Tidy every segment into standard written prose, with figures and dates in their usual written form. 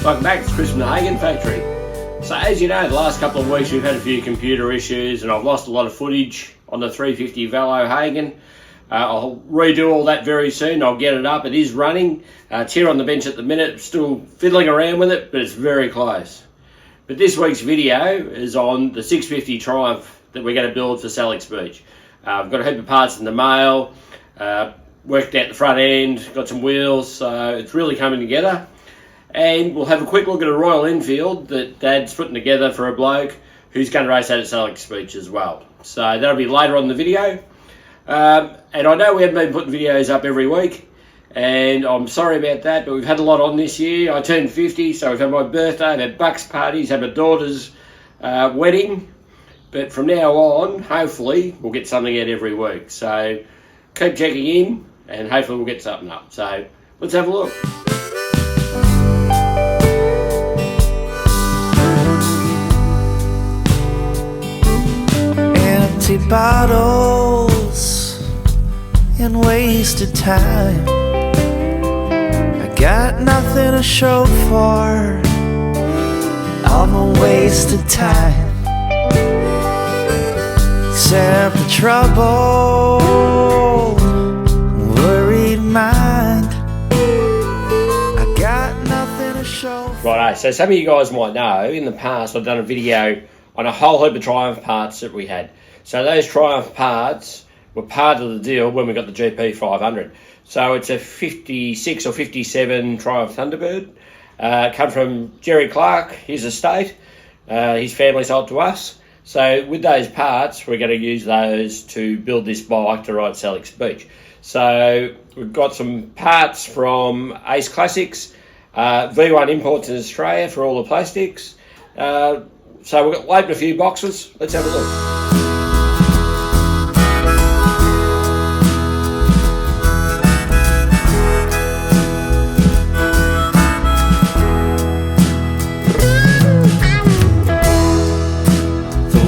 welcome back. It's Chris from the Hagon factory. So as you know, the last couple of weeks we've had a few computer issues and I've lost a lot of footage on the 350 Velo Hagon. I'll redo all that very soon. I'll get it up. It is running. It's here on the bench at the minute, still fiddling around with it, but it's very close. But this week's video is on the 650 Triumph that we're going to build for Sellicks Beach. I've got a heap of parts in the mail, worked out the front end, got some wheels, so it's really coming together. And we'll have a quick look at a Royal Enfield that Dad's putting together for a bloke who's going to race out at Sellicks Beach as well. So that'll be later on in the video. And I know we haven't been putting videos up every week, and I'm sorry about that, but we've had a lot on this year. I turned 50, so we've had my birthday, I've had bucks parties, had my daughter's wedding. But from now on, hopefully, we'll get something out every week. So keep checking in, and hopefully we'll get something up. So let's have a look. Empty bottles and wasted time. I got nothing to show for all my wasted time. Except the trouble, worried mind. I got nothing to show for. Righto, so some of you guys might know, in the past I've done a video on a whole heap of Triumph parts that we had. So those Triumph parts were part of the deal when we got the GP 500. So it's a 56 or 57 Triumph Thunderbird. Come from Jerry Clark, his estate. His family sold to us. So with those parts, we're going to use those to build this bike to ride Sellicks Beach. So we've got some parts from Ace Classics, V1 Imports in Australia for all the plastics. So we've got loaded a few boxes. Let's have a look.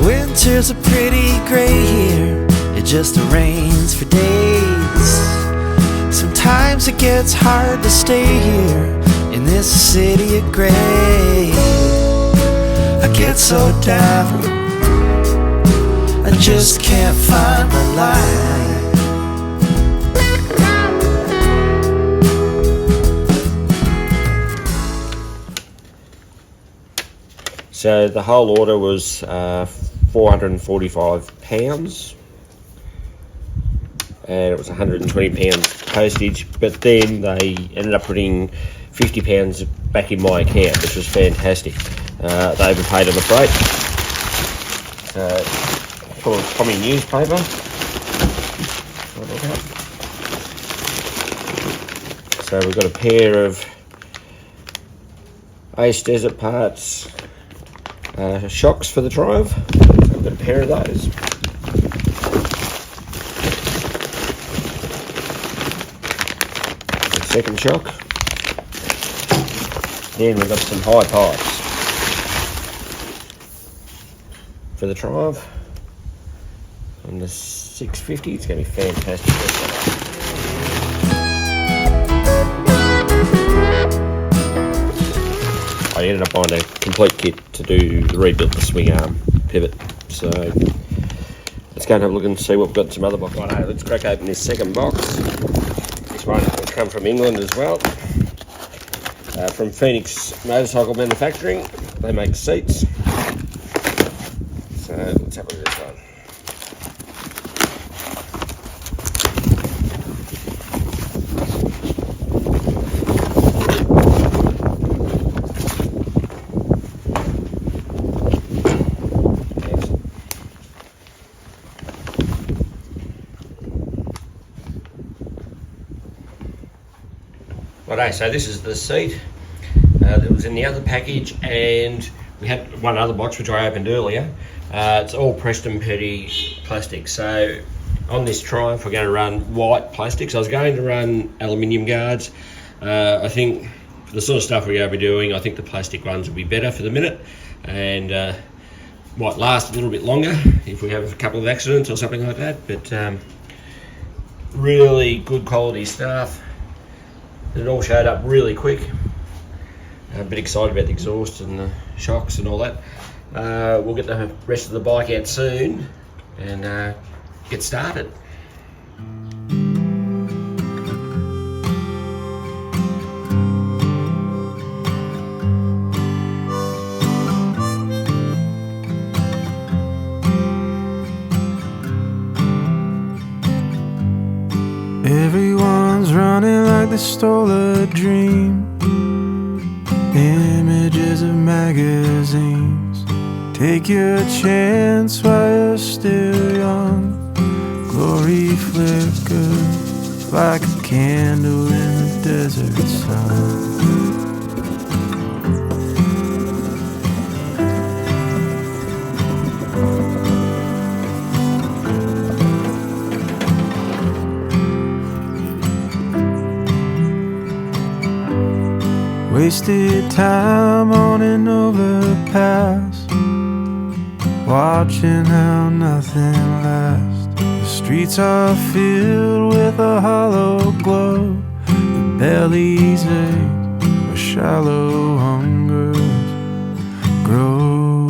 Winter's a pretty grey here, it just rains for days. Sometimes it gets hard to stay here in this city of grey. I get so down, I just can't find my line. So the whole order was £445 and it was £120 postage, but then they ended up putting £50 back in my account, which was fantastic. They overpaid on the freight. Full of Tommy newspaper. So we've got a pair of Ace Desert parts, shocks for the Triumph. I've got a pair of those. The second shock. Then we've got some high pipes for the Triumph. On the 650, it's going to be fantastic. I ended up buying a complete kit to do the rebuild the swing arm pivot. So let's go and have a look and see what we've got in some other boxes. Right, let's crack open this second box. This one will come from England as well. From Phoenix Motorcycle Manufacturing. They make seats. So let's have a look at this one. Righto, so this is the seat that was in the other package, and we had one other box which I opened earlier. It's all Preston Petty plastic. So on this Triumph we're going to run white plastics. I was going to run aluminium guards. I think for the sort of stuff we're going to be doing, I think the plastic ones will be better for the minute, and might last a little bit longer if we have a couple of accidents or something like that. But really good quality stuff. It all showed up really quick. a bit excited about the exhaust and the shocks and all that. We'll get the rest of the bike out soon and get started. Everyone's running like they stole a dream. Images of magazines. Take your chance while you're still young. Glory flickers like a candle in the desert sun. Wasted time on an overpass, watching how nothing lasts. The streets are filled with a hollow glow. The bellies ache where shallow hungers grow.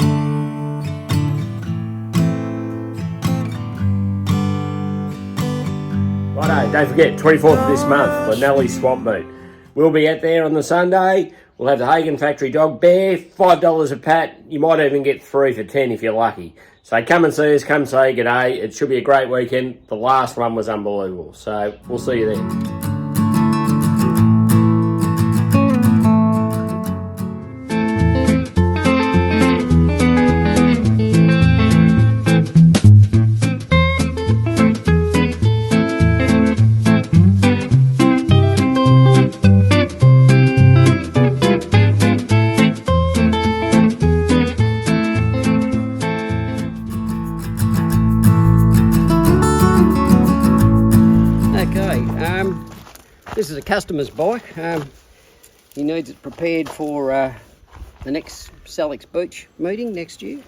Righto, don't forget, 24th of this month, the Nelly Swamp Meet. We'll be out there on the Sunday. We'll have the Hagon factory dog bear, $5 a pat. You might even get 3 for 10 if you're lucky. So come and see us, come say g'day. It should be a great weekend. The last one was unbelievable. So we'll see you then. This is a customer's bike. He needs it prepared for the next Sellicks Beach meeting next year,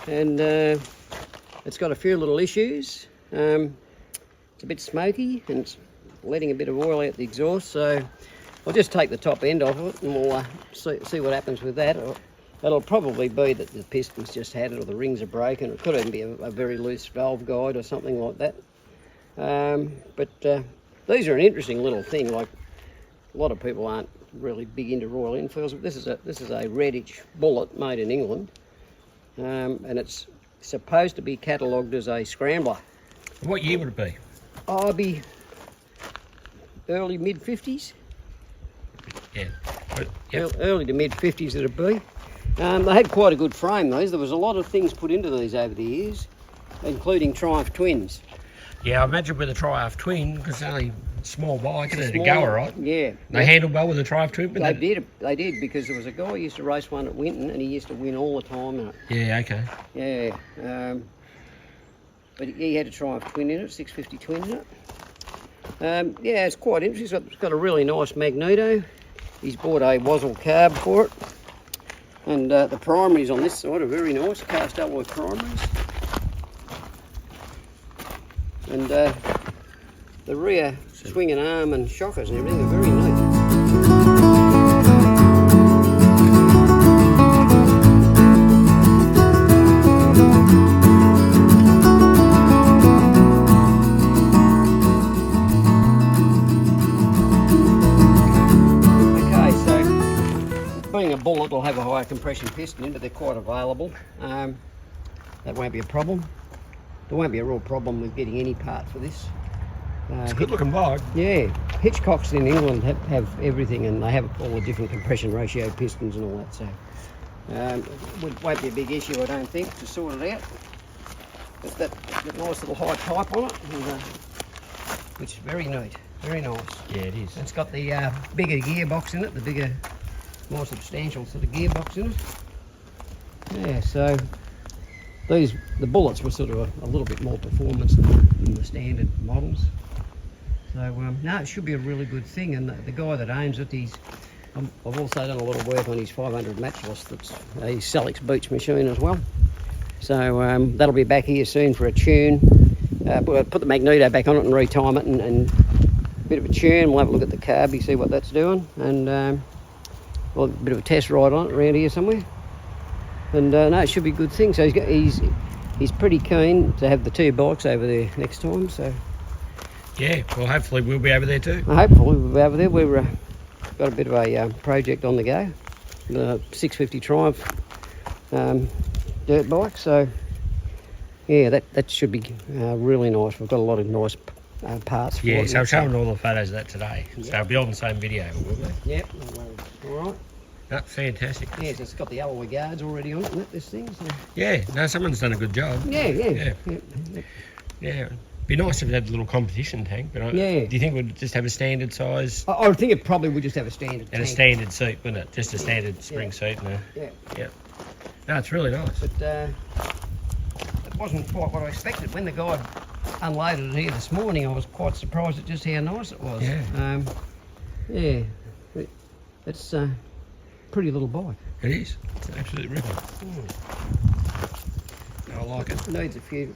and it's got a few little issues. It's a bit smoky and it's letting a bit of oil out the exhaust, so I'll just take the top end off it and we'll see what happens with that. It'll probably be that the piston's just had it or the rings are broken. It could even be a very loose valve guide or something like that. But these are an interesting little thing. Like, a lot of people aren't really big into Royal Enfields, but this is a Redditch bullet made in England, and it's supposed to be catalogued as a Scrambler. What year would it be? I'll be early mid 50s. Yeah. Yep. Early to mid 50s it'd be. They had quite a good frame, these. There was a lot of things put into these over the years, including Triumph twins. Yeah, I imagine with a Triumph twin, because it's only a small bike, isn't it? A goer, right? Yeah. They handled well with the Triumph twin? They did, because there was a guy who used to race one at Winton, and he used to win all the time in it. Yeah, okay. Yeah. But he had a Triumph twin in it, 650 twin in it. Yeah, it's quite interesting. It's got a really nice magneto. He's bought a Wazzle carb for it. And the primaries on this side are very nice, cast alloy primaries. And the rear swinging arm and shockers and everything are very neat. Okay, so being a bullet, will have a higher compression piston in, but they're quite available. That won't be a problem. There won't be a real problem with getting any part for this. It's a good looking bike. Yeah, Hitchcocks in England have everything, and they have all the different compression ratio pistons and all that, so it won't be a big issue, I don't think, to sort it out. It's that nice little high pipe on it, and, which is very neat, very nice. Yeah, it is. It's got the bigger gearbox in it, the bigger, more substantial sort of gearbox in it. Yeah, so the bullets were sort of a little bit more performance than the standard models. So no, it should be a really good thing. And the guy that owns it, I've also done a lot of work on his 500 matchless. That's a Sellicks Beach machine as well. So that'll be back here soon for a tune. We'll put the magneto back on it and retime it, and a bit of a tune. We'll have a look at the carb, see what that's doing, and well, a bit of a test ride on it around here somewhere. And no, it should be a good thing. So he's pretty keen to have the 2 bikes over there next time. So Yeah, well, hopefully we'll be over there too. hopefully we'll be over there. We've got a bit of a project on the go, the 650 Triumph dirt bike. So yeah, that should be really nice. We've got a lot of nice parts for it. Yeah, so I'm showing all the photos of that today. Yep. So it'll be on the same video, will they? Yep, no worries. All right. No, fantastic. Yeah, so it's got the alloy guards already on it, this thing. So. Yeah, no, someone's done a good job. Yeah. Yeah. Be nice if it had a little competition tank, but Yeah. Do you think we'd just have a standard size I think it probably would just have a standard and tank. a standard seat, wouldn't it? Just a standard spring seat and Yeah. No, it's really nice. But it wasn't quite what I expected. When the guy unloaded it here this morning, I was quite surprised at just how nice it was. Yeah. It's a pretty little bike. It is. It's an absolute ripper. I like it. It needs a few,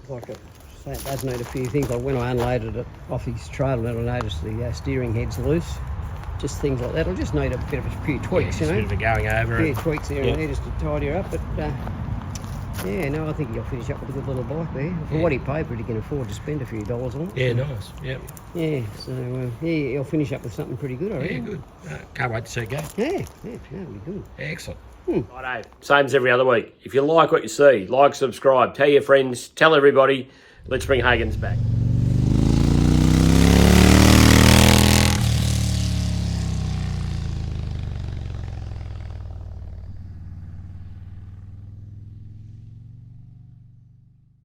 it does need a few things. Like when I unloaded it off his trailer, and I noticed the steering head's loose. Just things like that. It'll just need a bit of a few tweaks, just you know. a bit of a going over Yeah, it. tweaks here and there just to tidy her up. But yeah, no, I think he'll finish up with a good little bike there. For what he paid for it, he can afford to spend a few dollars on it. Yeah, nice. Yep. Yeah, so yeah, he'll finish up with something pretty good, I reckon. Yeah, good. Can't wait to see it go. Yeah, that'll be good. Excellent. Righto. Same as every other week. If you like what you see, like, subscribe, tell your friends, tell everybody. Let's bring Hagon's back.